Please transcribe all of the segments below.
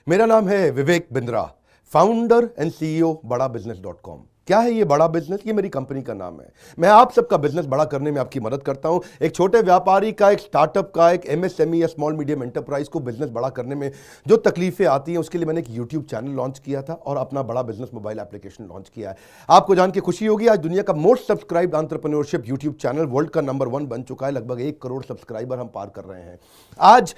मेरा नाम है Vivek Bindra, founder and CEO बड़ा बिजनेस .com। क्या है ये बड़ा बिजनेस? ये मेरी कंपनी का नाम है। मैं आप सबका बिजनेस बड़ा करने में आपकी मदद करता हूं। एक छोटे व्यापारी का, एक स्टार्टअप का, एक एमएसएमई या स्मॉल मीडियम एंटरप्राइज को बिजनेस बड़ा करने में जो तकलीफें आती हैं, उसके लिए मैंने एक यूट्यूब चैनल लॉन्च किया था और अपना बड़ा बिजनेस मोबाइल एप्लीकेशन लॉन्च किया है। आपको जान के खुशी होगी, आज दुनिया का most subscribed entrepreneurship YouTube channel world का नंबर 1 बन चुका है। लगभग 1 करोड़ सब्सक्राइबर हम पार कर रहे हैं आज।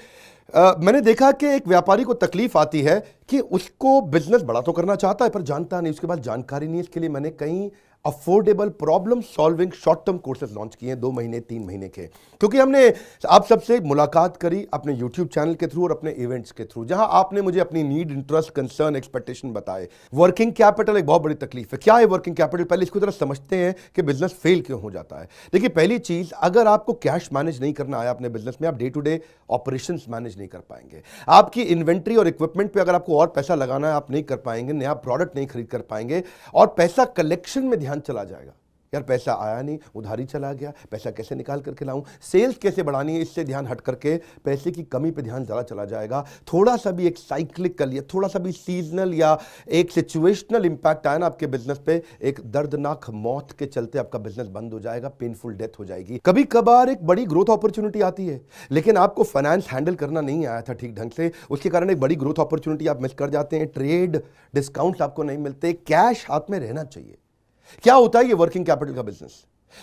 मैंने देखा कि एक व्यापारी को तकलीफ आती है कि उसको बिजनेस बड़ा तो करना चाहता है पर जानता नहीं, उसके बाद जानकारी नहीं। इसके लिए मैंने कई affordable problem solving short term courses launch किए हैं 2 महीने 3 महीने के, क्योंकि हमने आप सबसे मुलाकात करी अपने यूट्यूब चैनल के थ्रू और अपने इवेंट्स के थ्रू, जहां आपने मुझे अपनी नीड, इंटरेस्ट, कंसर्न, एक्सपेक्टेशन बताए। वर्किंग कैपिटल एक बहुत बड़ी तकलीफ है। क्या है वर्किंग कैपिटल? पहले इसको जरा समझते हैं कि बिजनेस फेल क्यों हो जाता है। देखिए, पहली चीज, अगर आपको कैश मैनेज नहीं करना आया अपने बिजनेस में, आप day to day operations manage नहीं कर पाएंगे। आपकी इन्वेंट्री और इक्विपमेंट पे अगर आपको और पैसा लगाना है, आप नहीं कर पाएंगे। नया प्रोडक्ट नहीं खरीद कर पाएंगे और पैसा कलेक्शन में ध्यान चला जाएगा। यार पैसा आया नहीं, उधारी चला गया, पैसा कैसे निकाल करके लाऊं, सेल्स कैसे बढ़ानी है, इससे ध्यान हट करके पैसे की कमी पे ध्यान ज़्यादा चला जाएगा। थोड़ा सा भी एक साइक्लिकल या थोड़ा सा भी सीजनल या एक सिचुएशनल इंपैक्ट आया ना आपके बिजनेस पे, एक दर्दनाक मौत के चलते आपका बिजनेस बंद हो जाएगा, पेनफुल डेथ हो जाएगी। कभी कभार एक बड़ी ग्रोथ अपॉर्चुनिटी आती है, लेकिन आपको फाइनेंस हैंडल करना नहीं आया था ठीक ढंग से, उसके कारण एक बड़ी ग्रोथ अपॉर्चुनिटी आप मिस कर जाते हैं। ट्रेड डिस्काउंट्स आपको नहीं मिलते, कैश हाथ में रहना चाहिए। क्या होता है ये वर्किंग कैपिटल का बिजनेस?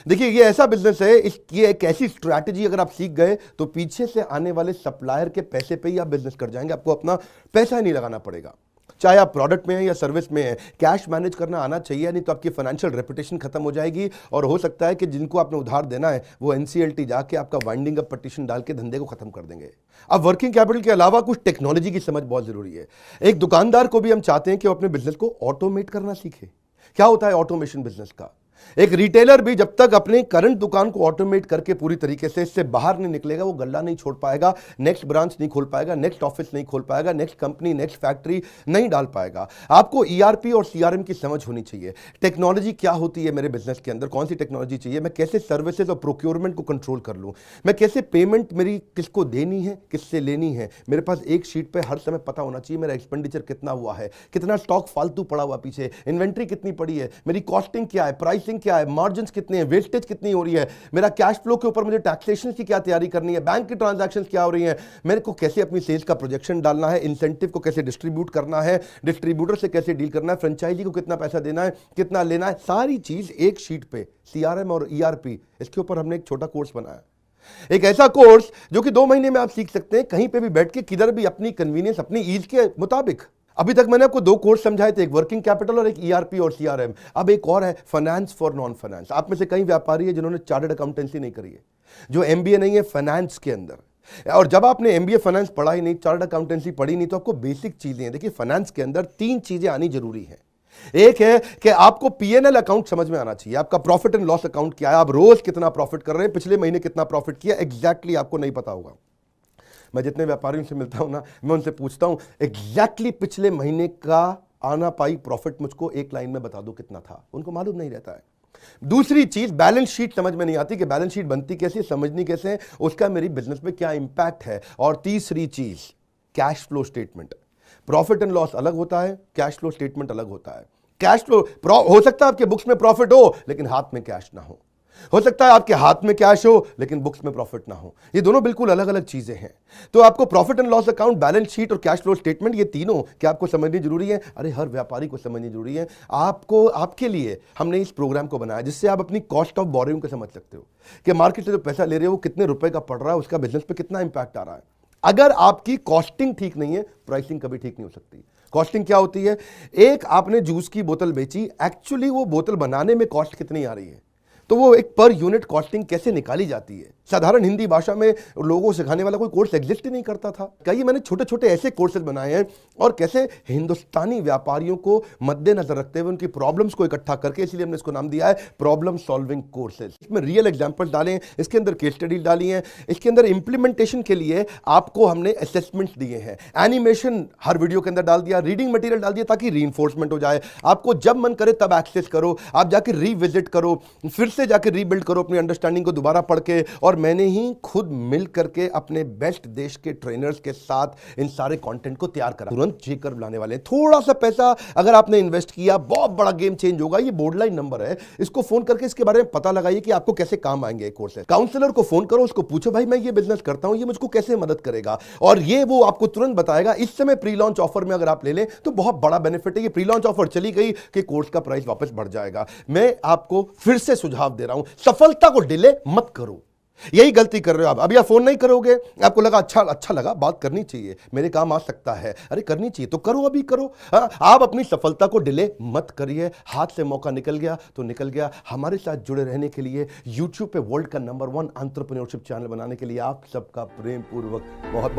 देखिए, ये ऐसा बिजनेस है, ये एक ऐसी स्ट्रैटेजी अगर आप सीख गए तो पीछे से आने वाले सप्लायर के पैसे पे ही आप बिजनेस कर जाएंगे। आपको अपना पैसा ही नहीं लगाना पड़ेगा, चाहे आप प्रोडक्ट में है या सर्विस में है। कैश मैनेज करना आना चाहिए, नहीं तो आपकी फाइनेंशियल रेपुटेशन खत्म हो जाएगी और हो सकता है कि जिनको आपने उधार देना है वो एनसीएलटी जाके आपका वाइंडिंग अप पटिशन डाल के धंधे को खत्म कर देंगे। अब वर्किंग कैपिटल के अलावा कुछ टेक्नोलॉजी की समझ बहुत जरूरी है। एक दुकानदार को भी हम चाहते हैं कि वो अपने बिजनेस को ऑटोमेट करना सीखे। क्या होता है ऑटोमेशन बिजनेस का? एक रिटेलर भी जब तक अपने करंट दुकान को ऑटोमेट करके पूरी तरीके से इससे बाहर नहीं निकलेगा, वो गल्ला नहीं छोड़ पाएगा, नेक्स्ट ब्रांच नहीं खोल पाएगा, नेक्स्ट ऑफिस नहीं खोल पाएगा, नेक्स्ट कंपनी, नेक्स्ट फैक्ट्री नहीं डाल पाएगा। आपको ईआरपी और सीआरएम की समझ होनी चाहिए। टेक्नोलॉजी क्या होती है मेरे बिजनेस के अंदर, कौन सी टेक्नोलॉजी चाहिए, मैं कैसे सर्विसेज और प्रोक्योरमेंट को कंट्रोल कर लूं, मैं कैसे पेमेंट मेरी किसको देनी है, किससे लेनी है। मेरे पास एक शीट पे हर समय पता होना चाहिए मेरा एक्सपेंडिचर कितना हुआ है, कितना स्टॉक फालतू पड़ा हुआ पीछे, इन्वेंट्री कितनी पड़ी है, मेरी कॉस्टिंग क्या है, प्राइसिंग क्या है, मार्जिन कितने हैं, वेस्टेज कितनी हो रही है, मेरा कैश फ्लो के ऊपर मुझे टैक्सेशन की क्या तैयारी करनी है, बैंक की ट्रांजैक्शंस क्या हो रही हैं, मेरे को कैसे अपनी सेल्स का प्रोजेक्शन डालना है, इंसेंटिव को कैसे डिस्ट्रीब्यूट करना है, डिस्ट्रीब्यूटर से कैसे डील करना है, फ्रेंचाइजी को कितना पैसा देना है, कितना लेना है, सारी चीज एक शीट पे, सीआरएम और ईआरपी। इसके ऊपर हमने एक छोटा कोर्स बनाया, एक ऐसा कोर्स जो कि 2 महीने में आप सीख सकते हैं, कहीं पे भी बैठ के, किधर भी, अपनी कन्वीनियंस, अपनी ईज के मुताबिक। अभी तक मैंने आपको 2 कोर्स समझाए थे, एक वर्किंग कैपिटल और एक ईआरपी और सीआरएम। अब एक और है, फाइनेंस फॉर नॉन फाइनेंस। आप में से कई व्यापारी है जिन्होंने चार्टर्ड अकाउंटेंसी नहीं करी है, जो एमबीए नहीं है फाइनेंस के अंदर। और जब आपने एमबीए फाइनेंस पढ़ा ही नहीं, चार्टर्ड अकाउंटेंसी पढ़ी नहीं, तो आपको बेसिक चीजें हैं। देखिए, फाइनेंस के अंदर 3 चीजें आनी जरूरी है। एक है कि आपको पीएनएल अकाउंट समझ में आना चाहिए, आपका प्रॉफिट एंड लॉस अकाउंट क्या है, आप रोज कितना प्रॉफिट कर रहे हैं, पिछले महीने कितना प्रॉफिट किया, एग्जैक्टली आपको नहीं पता होगा। मैं जितने व्यापारियों से मिलता हूं ना, मैं उनसे पूछता हूं एग्जैक्टली पिछले महीने का आना पाई प्रॉफिट मुझको एक लाइन में बता दो कितना था, उनको मालूम नहीं रहता है। दूसरी चीज, बैलेंस शीट समझ में नहीं आती कि बैलेंस शीट बनती कैसे, समझनी कैसे है, उसका मेरी बिजनेस में क्या इंपैक्ट है। और तीसरी चीज, cash flow statement. Profit and loss अलग होता है, कैश फ्लो स्टेटमेंट अलग होता है। कैश फ्लो हो सकता है आपके बुक्स में प्रॉफिट हो लेकिन हाथ में कैश ना हो सकता है आपके हाथ में कैश हो लेकिन बुक्स में प्रॉफिट ना हो। ये दोनों बिल्कुल अलग अलग चीजें हैं। तो आपको profit and loss account, balance sheet और कैश फ्लो स्टेटमेंट, ये तीनों क्या आपको समझनी जरूरी है? अरे हर व्यापारी को समझनी जरूरी है। आपको, आपके लिए हमने इस प्रोग्राम को बनाया जिससे आप अपनी कॉस्ट ऑफ बोरोइंग को समझ सकते हो कि मार्केट से जो पैसा ले रहे हो वो कितने रुपए का पड़ रहा है, उसका बिजनेस पे कितना इंपैक्ट आ रहा है। अगर आपकी कॉस्टिंग ठीक नहीं है, प्राइसिंग कभी ठीक नहीं हो सकती। कॉस्टिंग क्या होती है? एक आपने जूस की बोतल बेची, एक्चुअली वो बोतल बनाने में कॉस्ट कितनी आ रही है, तो वो एक पर यूनिट कॉस्टिंग कैसे निकाली जाती है। साधारण हिंदी भाषा में लोगों को सिखाने वाला कोई कोर्स एग्जिस्ट ही नहीं करता था। कई मैंने छोटे छोटे ऐसे कोर्सेज बनाए हैं और कैसे हिंदुस्तानी व्यापारियों को मद्देनजर रखते हुए उनकी प्रॉब्लम्स को इकट्ठा करके, इसलिए हमने इसको नाम दिया है प्रॉब्लम सॉल्विंग कोर्सेज। इसमें रियल एग्जांपल्स डाले हैं, इसके अंदर केस स्टडीज डाली हैं, इसके अंदर इंप्लीमेंटेशन के लिए आपको हमने असेसमेंट्स दिए हैं, एनिमेशन हर वीडियो के अंदर डाल दिया, रीडिंग मटेरियल डाल दिया ताकि रीइंफोर्समेंट हो जाए। आपको जब मन करे तब एक्सेस करो, आप जाके रीविजिट करो, फिर से जाके रीबिल्ड करो अपनी अंडरस्टैंडिंग को दोबारा पढ़ के, और मैंने ही खुद मिल करके अपने बेस्ट देश के ट्रेनर्स के साथ इन सारे कंटेंट को तैयार करा। तुरंत जेकर बुलाने वाले हैं। थोड़ा सा पैसा अगर आपने इन्वेस्ट किया, बहुत बड़ा गेम चेंज होगा। ये बोर्डलाइन नंबर है, इसको फोन करके इसके बारे में पता लगाइए कि आपको कैसे काम आएंगे कोर्स है। काउंसलर को फोन करो, उसको पूछो भाई मैं ये बिजनेस करता हूं, ये मुझको कैसे मदद करेगा, और ये वो आपको तुरंत बताएगा। इस समय प्री लॉन्च ऑफर में अगर आप ले लें तो बहुत बड़ा बेनिफिट है। ये प्री लॉन्च ऑफर चली गई कि कोर्स का प्राइस वापस बढ़ जाएगा। मैं आपको फिर से सुझाव दे रहा हूं, सफलता को डिले मत करो। यही गलती कर रहे हो आप। अभी आप फोन नहीं करोगे, आपको लगा अच्छा लगा, बात करनी चाहिए, मेरे काम आ सकता है, अरे करनी चाहिए तो करो, अभी करो। आप अपनी सफलता को डिले मत करिए। हाथ से मौका निकल गया तो निकल गया। हमारे साथ जुड़े रहने के लिए, यूट्यूब पे वर्ल्ड का नंबर 1 एंटरप्रेन्योरशिप चैनल बनाने के लिए आप सबका प्रेम पूर्वक बहुत